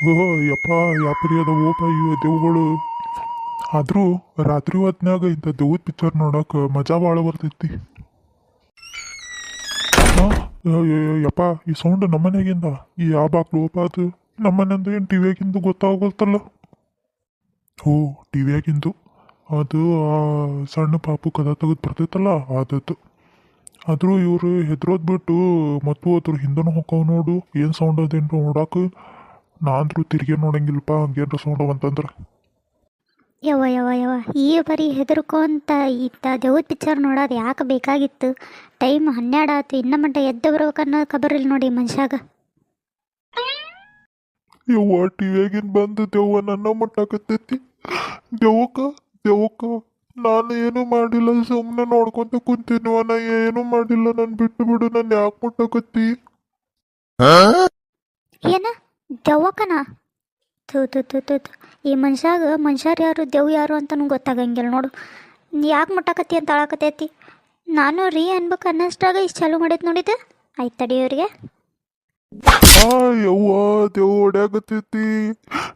ಓ ಯಪ್ಪ ಯಾಪರಿ ಅದಾವೋಪ ಇವು ದೆವ್ಗಳು. ಆದರೂ ರಾತ್ರಿ ಹೊತ್ನ್ಯಾಗ ಇಂಥ ದೆವ್ವದ ಪಿಕ್ಚರ್ ನೋಡಕ್ಕೆ ಮಜಾ ಭಾಳ ಬರ್ತೈತಿ. ಹಾಂ, ಯಪ್ಪ ಈ ಸೌಂಡ್ ನಮ್ಮನೆಗಿಂದ ಈ ಯಾವ ಬಾಕ್ಲು ಓಪ ಅದು ನಮ್ಮನೆಂದು ಏನು ಟಿ ವಿಯಾಗಿಂದು ಗೊತ್ತಾಗಲ್ತಲ್ಲ. ಓ ಟಿ ವಿಯಾಗಿಂದು ಅದು ಆ ಸಣ್ಣ ಪಾಪು ಕದ ತೆಗೆದು ಬರ್ತೈತಲ್ಲ ಆದದ್ದು. ಆದರೂ ಇವರು ಹೆದ್ರೋದ್ ಬಿಟ್ಟು ಮತ್ತು ಅದ್ರ ಹಿಂದನೂ ಹೊಕ್ಕವು ನೋಡು ಏನು ಸೌಂಡ್ ಅದೇನು ನೋಡಕ್ಕೆ. ನಾಂದ್ರೂ ತಿರ್ಗಿ ನೋಡಂಗಿಲ್ಲಪ್ಪ ಹಂಗೇನ್ರ ಸೌಂಡ್ ಅಂತಂದ್ರೆ. ಯವ್ವ ಯವ್ವ ಯವ್ವ ಈ ಬರೀ ಹೆದರ್ಕೊಂತ ಇತ್ತ ದೇವ್ದ ಪಿಕ್ಚರ್ ನೋಡೋದು ಯಾಕೆ ಬೇಕಾಗಿತ್ತು? ಟೈಮ್ 12 ಆಯ್ತು, ಇನ್ನ ಮಟ್ಟ ಎದ್ದು ಬರ್ಬೇಕನ್ನೋ ಖಬರಿಲ್ಲ ನೋಡಿ ಮನುಷ್ಯಾಗ. ಯವ್ವ ಟಿವಿಯಾಗಿನ ಬಂದು ದೆವ್ವ ನನ್ನ ಮುಟ್ಟಾಕತ್ತೈತಿ. ದೆವ್ವಕ್ಕ ದೆವ್ವಕ್ಕ ನಾನು ಏನು ಮಾಡಿಲ್ಲ, ಸುಮ್ಮನೆ ನೋಡ್ಕೊಂತ ಕುಂತೀನಿವ. ನಾ ಏನು ಮಾಡಿಲ್ಲ, ನಾನು ಬಿಟ್ಟು ಬಿಡು, ನಾನು ಯಾಕೆ ಮುಟ್ಟಾಕತ್ತಿ? ಏನ ದೆವ್ವಕ್ಕನ? ಥೂ ಥೂ ಥೂ ಥೂ ಥೂ. ಈ ಮನುಷ್ಯರು ಯಾರು ದೆವ್ ಯಾರು ಅಂತನೂ ಗೊತ್ತಾಗಂಗಿಲ್ಲ ನೋಡು. ಯಾಕೆ ಮುಟ್ಟಾಕತ್ತಿ ಅಂತ ಅಳಕತ್ತೈತಿ. ನಾನು ರೀ ಅನ್ಬೇಕು ಅನ್ನಷ್ಟಾಗ ಇಷ್ಟು ಚಾಲು ಮಾಡೈತೆ ನೋಡಿದ್ದು. ಆಯ್ತು ತಡಿ ಇವ್ರಿಗೆ. ಯವ್ವ ದೆವ್ವ ಹೊಡ್ಯಾಕತ್ತೈತಿ.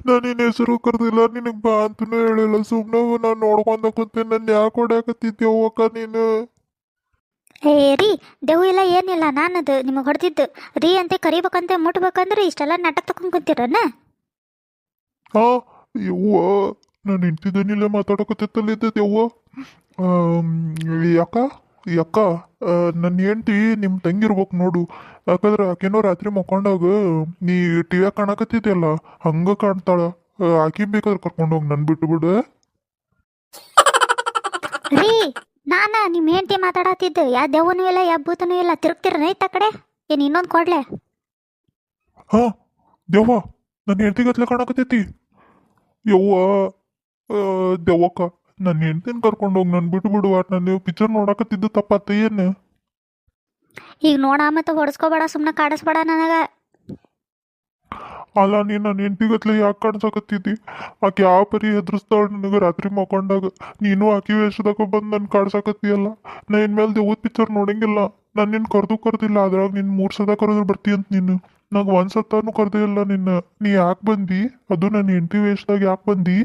ನಾನು ನಿನ್ನ ಹೆಸರು ಕರೆದಿಲ್ಲ, ನಿನಗೆ ಬಾ ಅಂತನೂ ಹೇಳಿಲ್ಲ, ಸುಮ್ಮನೆ ನಾನು ನೋಡ್ಕೊಂತ ಕುಂತೀನಿ. ನನ್ನ ಯಾಕೆ ಹೊಡ್ಯಾಕತ್ತಿದ್ದೆ ದೆವ್ವಕ್ಕ ನೀನು? ಏ ರೀ ದೆವ್ ಇಲ್ಲ ಏನಿಲ್ಲ, ನಾನದು ನಿಮಗೆ ಹೊಡೆದಿದ್ದು ರೀ ಅಂತ ಕರಿಬೇಕಂತ ಮುಟ್ಬೇಕಂದ್ರೆ ಇಷ್ಟೆಲ್ಲ ನಾಟಕ ತಗೊಂಡ್ ಕುಂತೀರನ್ನ. ಯವ್ವ ನಾನು ಹೆಂಡ್ತಿದ್ದೇನಿಲ್ಲ ಮಾತಾಡಕತ್ತಿತ್ತಲ್ಲಿದ್ದೆ ದೆವ್ವ. ಯಾಕ ಯಾಕ ನನ್ನ ಹೆಂಡ್ತಿ ನಿಮ್ಮ ತಂಗಿರ್ಬೇಕು ನೋಡು. ಯಾಕಂದ್ರೆ ಆಕೆನೋ ರಾತ್ರಿ ಮಕ್ಕೊಂಡಾಗ ನೀ ಟಿವಿಯಾಗ ಕಾಣಕತ್ತಿದ್ಯಲ್ಲ ಹಂಗೆ ಕಾಣ್ತಾಳ. ಆಕೆ ಬೇಕಾದ್ರೆ ಕರ್ಕೊಂಡೋಗಿ ನನ್ ಬಿಟ್ಟು ಬಿಡು. ರೀ ನಿಮ್ಮ ಹೆಂಡತಿ ಮಾತಾಡತ್ತಿದ್ದು ಯಾ ದೆವ್ವನೂ ಇಲ್ಲ ಯಾ ಭೂತನೂ ಇಲ್ಲ, ತಿರುಗ್ತಿರ ಐತ ಕಡೆ. ಏನು ಇನ್ನೊಂದು ಕೊಡ್ಲೆ? ದೆವ್ವ ನನ್ನ ಹೆಂಡ್ತಿಗತ್ಲೆ ಕಾಣಕತ್ತೈತಿ. ಯವ್ವ ದೆವ್ವಕ್ಕ ನನ್ನ ಹೆಂಡ್ತಿನ ಕರ್ಕೊಂಡೋಗಿ ನನ್ ಬಿಟ್ಟು ಬಿಡುವ. ನಾನು ಪಿಕ್ಚರ್ ನೋಡಕತ್ತಿದ್ದು ತಪ್ಪಾತ ಏನು? ಈಗ ನೋಡ ಮತ್ತೆ ಹೊಡ್ಸ್ಕೋಬೇಡ, ಸುಮ್ಮನೆ ಕಾಡಿಸ್ಬೇಡ ನನಗೆ. ಅಲ್ಲ ನೀನು ನನ್ನ ಹೆಂಡ್ತಿಗತ್ಲೆ ಯಾಕೆ ಕಾಡ್ಸಕತ್ತಿದ್ದಿ? ಆಕೆ ಯಾವ ಪರಿ ಹೆದರ್ಸ್ತಾಳ ನನಗೆ ರಾತ್ರಿ ಮಕ್ಕೊಂಡಾಗ. ನೀನು ಆಕೆ ವೇಷದಾಗ ಬಂದು ನನ್ನ ಕಾಡ್ಸಕತ್ತೀಯಲ್ಲ. ನಾ ಇನ್ಮೇಲೆ ದೆವ್ವದ ಪಿಕ್ಚರ್ ನೋಡಂಗಿಲ್ಲ. ನಾನು ನಿನ್ನ ಕರೆದಿಲ್ಲ, ಅದ್ರಾಗ ನಿನ್ನ 3 ಸಲ ಕರೆದ್ರೆ ಬರ್ತೀಯಂತ ನೀನು. ನಂಗೆ 1 ಸತನೂ ಕರೆದೇ ಇಲ್ಲ ನಿನ್ನ. ನೀ ಯಾಕೆ ಬಂದಿ? ಅದು ನನ್ನ ಹೆಂಡ್ತಿ ವೇಷದಾಗ ಯಾಕೆ ಬಂದಿ?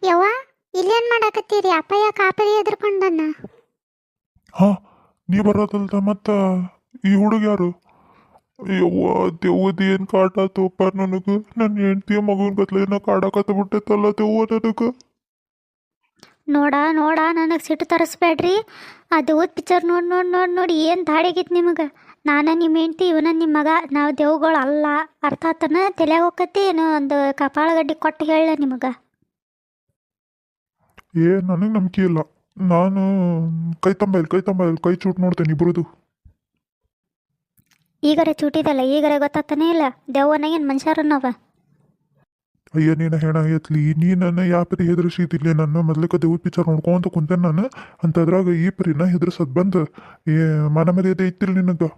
ಯವ್ವ ಇಲ್ಲೇನು ಮಾಡಾಕತ್ತೀರಿ? ಅಪ್ಪ ಯಾಕೆ ಆಪರಿ ಎದ್ರಕೊಂಡನ್ನ? ನೀ ಬರೋದಲ್ದ ಮತ್ತು ಈ ಹುಡುಗ ಯಾರು? ಯವ್ವ ದೆವ್ವದ ಏನು ಕಾಟಾತಪ್ಪ ನನಗೆ. ನನ್ನ ಹೆಂಡ್ತಿಯ ಮಗನ ಗತ್ಲೆ ಏನೋ ಕಾಡಕತ್ತ ಬಿಟ್ಟೈತಲ್ಲ ದೆವ್ವ ನನಗೆ. ನೋಡ ನನಗೆ ಸಿಟ್ಟು ತರಿಸ್ಬೇಡ್ರಿ. ಅದು ಓದ್ ಪಿಕ್ಚರ್ ನೋಡಿ ಏನು ದಾಡಿಗಿತ್ತು ನಿಮಗೆ. ನಾನು ನಿಮ್ಮ ಹೆಂಡ್ತಿ, ಇವನ ನಿಮ್ಮ ಮಗ, ನಾವು ದೇವ್ಗಳು ಅಲ್ಲ. ಅರ್ಥ ಆತನ? ತಲೆಯಾಗ ಹೋಗತ್ತಿ ಏನೋ ಒಂದು ಕಪಾಳ ಗಡ್ಡಿ ಕೊಟ್ಟು ಹೇಳ ನಿಮಗೆ. ನನಗೆ ನಂಬಿಕೆ ಇಲ್ಲ. ನಾನು ಕೈ ಕೈ ಚೂಟ್ ನೋಡ್ತೇನೆ ಇಬ್ರದು. ಈಗರೆ ಚೂಟಿದಲ್ಲ, ಈಗರೆ ಗೊತ್ತಾಗ್ತಾನೆ ಇಲ್ಲ ದೆವ್ವನ ಏನು ಮನುಷ್ಯರನ್ನವ. ಅಯ್ಯ ನೀನು ಹೆಣ ಎತ್ಲಿ, ನೀ ನನ್ನ ಯಾವ ಪರಿ ಹೆದರ್ಸಿದಿಲ್ಲ. ನನ್ನ ಮೊದ್ಲಿಕ್ಕೆ ದೇವ್ದ ಪಿಕ್ಚರ್ ನೋಡ್ಕೊಂತ ಕುಂತೇನೆ ನಾನು. ಅಂತದ್ರಾಗ ಈ ಪರಿನ ಹೆದರ್ಸದ್ ಬಂದು ಮನ ಮರ್ಯಾದೆ ಐತಿಲ್ಲ ನಿನಗೆ.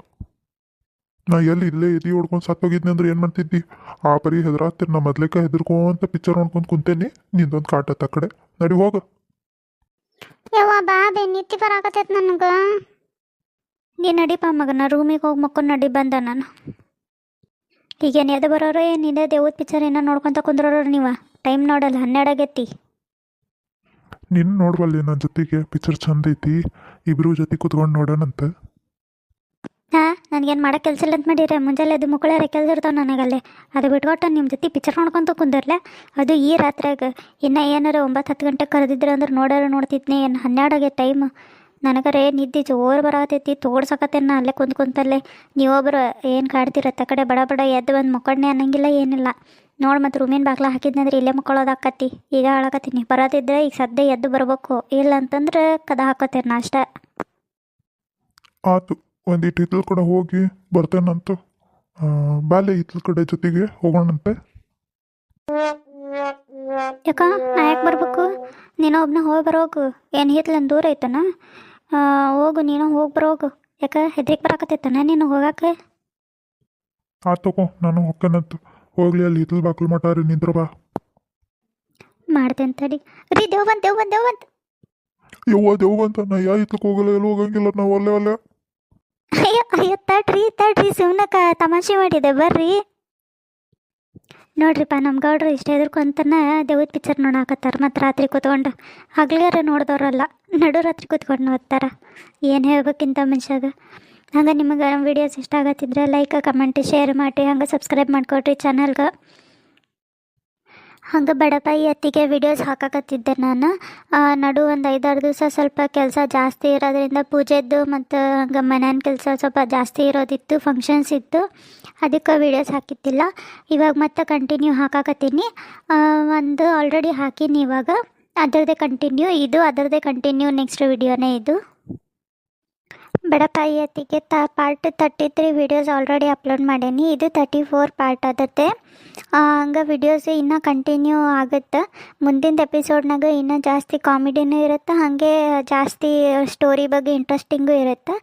ನಾ ಎಲ್ಲಿ ಇಲ್ಲೇ ಎದಿ ಹೊಡ್ಕೊಂಡು ಸತ್ತೋಗಿದ್ನಿ ಅಂದ್ರೆ ಏನು ಮಾಡ್ತಿದ್ದಿ? ಆ ಪರಿ ಹೆದರಾಗ್ತೀನಿ. ನಾ ಮೊದ್ಲಿಕ್ಕೆ ಹೆದರ್ಕೊಂತ ಪಿಕ್ಚರ್ ನೋಡ್ಕೊಂಡು ಕುಂತೇನಿ. ನಿಂದೊಂದು ಕಾಟತ್ತ ಕಡೆ ನಡಿ ಹೋಗ. ಯವ್ವ ಬಾಬೆ ನಿತ್ತಿ ಬರಾಕತ್ತೈತೆ ನನಗೆ. ನೀ ನಡಿಪ ಮಗನ, ರೂಮಿಗೆ ಹೋಗಿ ಮಕ್ಕೊಂಡು ನಡಿ ಬಂದ ನಾನು. ಈಗೇನು ಎದ್ದು ಬರೋರು ಏನಿದೆ ದೇವ್ದ ಪಿಕ್ಚರ್ ಏನೋ ನೋಡ್ಕೊತ ಕುಂದ್ರೋರು ನೀವು. ಟೈಮ್ ನೋಡಲ್ಲ, 12 ಆಗೈತಿ. ನಿನ್ನ ನೋಡ್ಬಲ್ಲಿ ನನ್ನ ಜೊತೆಗೆ ಪಿಕ್ಚರ್ ಚಂದ ಐತಿ, ಇಬ್ರು ಜೊತೆ ಕುತ್ಕೊಂಡು ನೋಡೋಣಂತ. ನನಗೇನು ಮಾಡೋಕೆ ಕೆಲಸ ಇಲ್ಲ ಅಂತ ಮಾಡಿರಿ. ಮುಂಜಾನೆ ಅದು ಮುಕ್ಕಳಾರ ಕೆಲಸ ಇರ್ತಾವೆ ನನಗಲ್ಲೇ. ಅದು ಬಿಟ್ಕೊಟ್ಟು ನಿಮ್ಮ ಜೊತೆ ಪಿಕ್ಚರ್ ನೋಡ್ಕೊತ ಕುಂದಿರ್ಲೆ, ಅದು ಈ ರಾತ್ರಿಯಾಗ. ಇನ್ನು ಏನಾರ 9-10 ಗಂಟೆಗೆ ಕರೆದಿದ್ರೆ ಅಂದ್ರೆ ನೋಡ್ತಿದ್ನಿ. ಏನು 12 ಆಗೈತೆ ಟೈಮ್. ನನಗರೆ ನಿದ್ದೆ ಜೋರು ಬರತೈತಿ, ತೋಡ್ಸಕತ್ತೇನ ಅಲ್ಲೇ ಕುಂತಲ್ಲೇ. ನೀವೊಬ್ಬರು ಏನು ಕಾಡ್ತಿರತ್ತ ಕಡೆ ಬಡ ಎದ್ದು ಬಂದು ಮಕ್ಕಳನ್ನೇ ಅನ್ನಂಗಿಲ್ಲ ಏನಿಲ್ಲ. ನೋಡಿ ಮತ್ತು ರೂಮಿನ ಬಾಗ್ಲ ಹಾಕಿದ್ನಿ ಅಂದ್ರೆ ಇಲ್ಲೇ ಮಕ್ಕಳೋದಾಕತ್ತಿ. ಈಗ ಹಾಳಾಕತ್ತೀನಿ. ಬರೋದಿದ್ರೆ ಈಗ ಸದ್ಯ ಎದ್ದು ಬರ್ಬೇಕು, ಇಲ್ಲ ಅಂತಂದ್ರೆ ಕದ ಹಾಕತ್ತೇನೆ ನಾ ಅಷ್ಟೇ. ಆತು, ಒಂದಿಟ್ಟು ಹಿತ್ಲ ಕಡೆ ಹೋಗಿ ಬರ್ತೇನಂತ. ಬಾಲೆ ಹಿತ್ಲ ಕಡೆ ಜೊತೆಗೆ ಹೋಗೋಣಂತೆ. ಯಾಕ ನಾ ಯಾಕೆ ಬರ್ಬೇಕು? ನೀನು ಒಬ್ಬನ ಹೋಗಿ ಬರೋಗು. ಏನು ಹಿತ್ಲನ್ ದೂರ ಐತನ? ಹೋಗು, ನೀನು ಹೋಗಿ ಬರೋಗು. ಯಾಕ ಹೆದ್ರಿಕೆ ಬರಾಕತ್ತೈತನ ನೀನು ಹೋಗಾಕ? ತಗೋ, ನಾನು ಹೊಕ್ಕನಂತ. ಹೋಗ್ಲಿ ಅಲ್ಲಿ ಹಿತ್ಲ ಬಾಕ್ಲು ಮಟಾರಿ ನಿಂದ್ರ ಬಾ. ಮಾಡ್ತೇನೆ ತಡಿ. ರೀ ದೇವ್ ಬಂತ. ಯವ್ವ ದೇವ್ ಬಂತ. ನಾ ಯಾ ಹಿತ್ಲಕ್ಕೆ ಹೋಗಲ್ಲ, ಎಲ್ಲಿ ಹೋಗಂಗಿಲ್ಲ ನಾವು. ಅಲ್ಲೇ ಅಯ್ಯೋ ತಡ್ರಿ ತಡ್ರಿ, ಸುಮ್ಮನೆ ತಮಾಷೆ ಮಾಡಿದೆ ಬರ್ರಿ. ನೋಡ್ರಿಪ್ಪ ನಮ್ಮ ಗೌಡ್ರು ಇಷ್ಟ ಹೆದರ್ಕೊಂತನ ದೇವದ ಪಿಕ್ಚರ್ ನೋಡಾಕತ್ತಾರ ಮತ್ತು ರಾತ್ರಿ ಕೂತ್ಕೊಂಡು ಹಗ್ಲಿಗಾರ ನೋಡಿದವ್ರಲ್ಲ ನಡು ರಾತ್ರಿ ಕೂತ್ಕೊಂಡು ಓದ್ತಾರ. ಏನು ಹೇಳ್ಬೇಕಿಂತ ಮನುಷ್ಯಾಗ. ಹಂಗೆ ನಿಮಗೆ ವಿಡಿಯೋಸ್ ಇಷ್ಟ ಆಗತ್ತಿದ್ರೆ ಲೈಕ್ ಕಮೆಂಟ್ ಶೇರ್ ಮಾಡಿ, ಹಂಗೆ ಸಬ್ಸ್ಕ್ರೈಬ್ ಮಾಡ್ಕೊಡ್ರಿ ಚಾನಲ್ಗೆ. ಹಂಗೆ ಬಡಪಾಯಿ ಅತ್ತಿಗೆ ವಿಡಿಯೋಸ್ ಹಾಕಕತ್ತಿದ್ದೆ ನಾನು. ನಡು ಒಂದು 5-6 ದಿವಸ ಸ್ವಲ್ಪ ಕೆಲಸ ಜಾಸ್ತಿ ಇರೋದ್ರಿಂದ ಪೂಜೆದ್ದು ಮತ್ತು ಹಂಗೆ ಮನೆಯ ಕೆಲಸ ಸ್ವಲ್ಪ ಜಾಸ್ತಿ ಇರೋದಿತ್ತು, ಫಂಕ್ಷನ್ಸ್ ಇತ್ತು, ಅದಕ್ಕೆ ವೀಡಿಯೋಸ್ ಹಾಕಿದ್ದಿಲ್ಲ. ಇವಾಗ ಮತ್ತೆ ಕಂಟಿನ್ಯೂ ಹಾಕಾಕತ್ತೀನಿ. ಒಂದು ಆಲ್ರೆಡಿ ಹಾಕೀನಿ, ಇವಾಗ ಅದರದ್ದೇ ಕಂಟಿನ್ಯೂ ನೆಕ್ಸ್ಟ್ ವಿಡಿಯೋನೇ ಇದು. ಬಡಪಾಯಿ ಅತ್ತಿಗೆ ಪಾರ್ಟ್ 33 ವೀಡಿಯೋಸ್ ಆಲ್ರೆಡಿ ಅಪ್ಲೋಡ್ ಮಾಡೀನಿ. ಇದು 34 ಪಾರ್ಟ್ ಆಗುತ್ತೆ. ಹಂಗೆ ವಿಡಿಯೋಸ್ ಇನ್ನೂ ಕಂಟಿನ್ಯೂ ಆಗುತ್ತೆ. ಮುಂದಿನ ಎಪಿಸೋಡ್ನಾಗ ಇನ್ನೂ ಜಾಸ್ತಿ ಕಾಮಿಡಿನೂ ಇರುತ್ತೆ, ಹಾಗೆ ಜಾಸ್ತಿ ಸ್ಟೋರಿ ಬಗ್ಗೆ ಇಂಟ್ರೆಸ್ಟಿಂಗು ಇರುತ್ತೆ.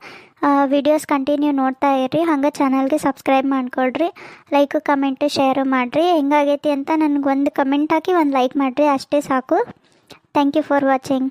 ವಿಡಿಯೋಸ್ ಕಂಟಿನ್ಯೂ ನೋಡ್ತಾ ಇರ್ರಿ. ಹಂಗೆ ಚಾನಲ್ಗೆ ಸಬ್ಸ್ಕ್ರೈಬ್ ಮಾಡ್ಕೊಳ್ರಿ, ಲೈಕ್ ಕಮೆಂಟ್ ಶೇರು ಮಾಡಿರಿ. ಹೆಂಗಾಗೈತಿ ಅಂತ ನನಗೆ ಒಂದು ಕಮೆಂಟ್ ಹಾಕಿ ಒಂದು ಲೈಕ್ ಮಾಡಿರಿ, ಅಷ್ಟೇ ಸಾಕು. Thank you for watching.